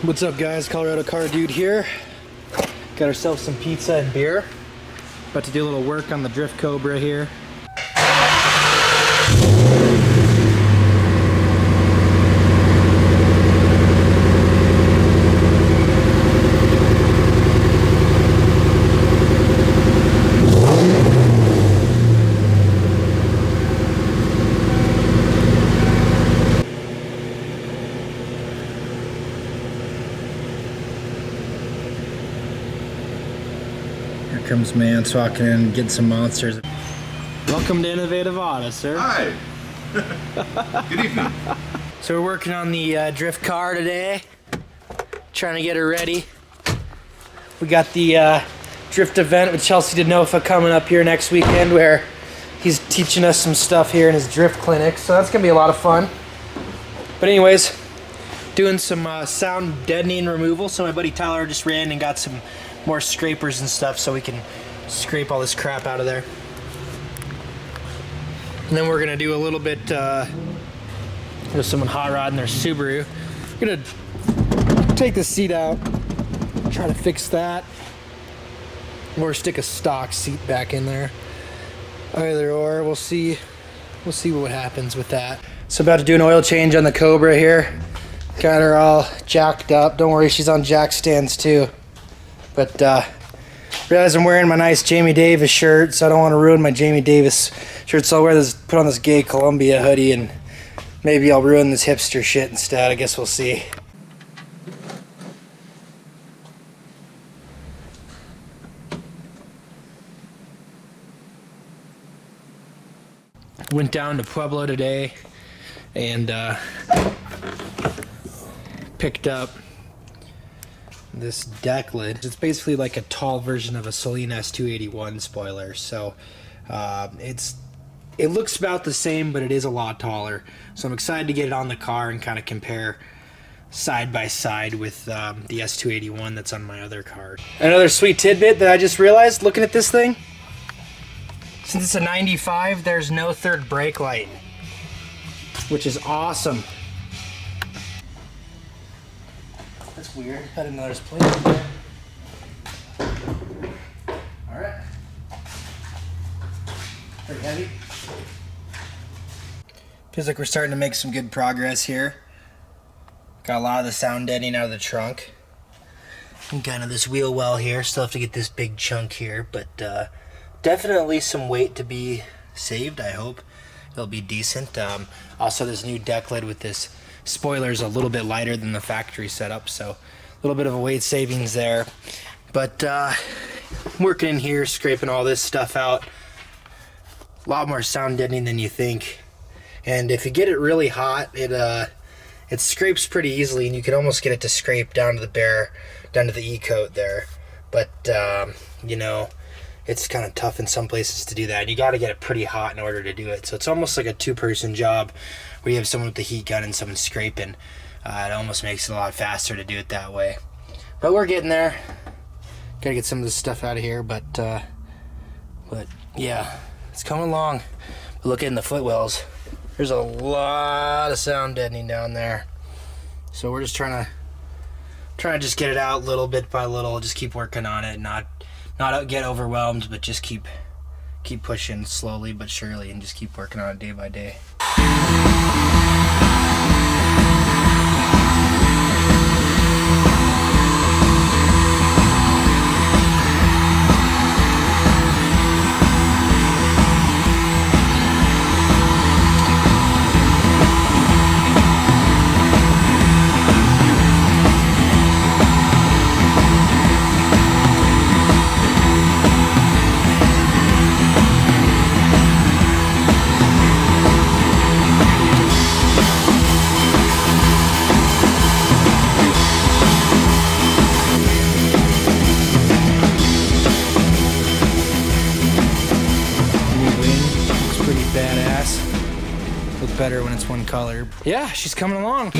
What's up guys, COCarDude here. Got ourselves some pizza and beer. About to do a little work on the drift Cobra here. Here comes Mance walking in, getting some monsters. Welcome to Innovative Auto, sir. Hi. Good evening. So we're working on the drift car today. Trying to get her ready. We got the drift event with Chelsea DeNofa coming up here next weekend where he's teaching us some stuff here in his drift clinic. So that's going to be a lot of fun. But anyways, doing some sound deadening removal. So my buddy Tyler just ran and got some more scrapers and stuff so we can scrape all this crap out of there. And then we're gonna do a little bit, there's someone hot rodding their Subaru. We're gonna take the seat out, try to fix that, or stick a stock seat back in there. Either or, we'll see what happens with that. So about to do an oil change on the Cobra here. Got her all jacked up. Don't worry, she's on jack stands too. But realize I'm wearing my nice Jamie Davis shirt, so I don't want to ruin my Jamie Davis shirt. So I'll wear this, put on this gay Columbia hoodie, and maybe I'll ruin this hipster shit instead. I guess we'll see. Went down to Pueblo today and picked up this deck lid. It's basically like a tall version of a Saleen S281 spoiler. So it looks about the same, but it is a lot taller. So I'm excited to get it on the car and kind of compare side by side with the S281 that's on my other car. Another sweet tidbit that I just realized looking at this thing. Since it's a 95, there's no third brake light, which is awesome. That's weird. I didn't know there's plates in there. Alright. Pretty heavy. Feels like we're starting to make some good progress here. Got a lot of the sound deadening out of the trunk. And kind of this wheel well here. Still have to get this big chunk here, but definitely some weight to be saved, I hope. It'll be decent. Also, this new deck lid with this spoiler is a little bit lighter than the factory setup, so a little bit of a weight savings there. But working in here, scraping all this stuff out. A lot more sound deadening than you think. And if you get it really hot, it scrapes pretty easily, and you can almost get it to scrape down to the bare, down to the E-coat there. But you know, it's kind of tough in some places to do that, and you got to get it pretty hot in order to do it. So it's almost like a two-person job where you have someone with the heat gun and someone scraping. It almost makes it a lot faster to do it that way. But we're getting there. Gotta get some of this stuff out of here, but yeah, it's coming along. But look in the footwells. There's a lot of sound deadening down there. So we're just trying to just get it out little bit by little. Just keep working on it, not get overwhelmed, but just keep pushing slowly but surely, and just keep working on it day by day. Badass. Look better when it's one color. Yeah, she's coming along.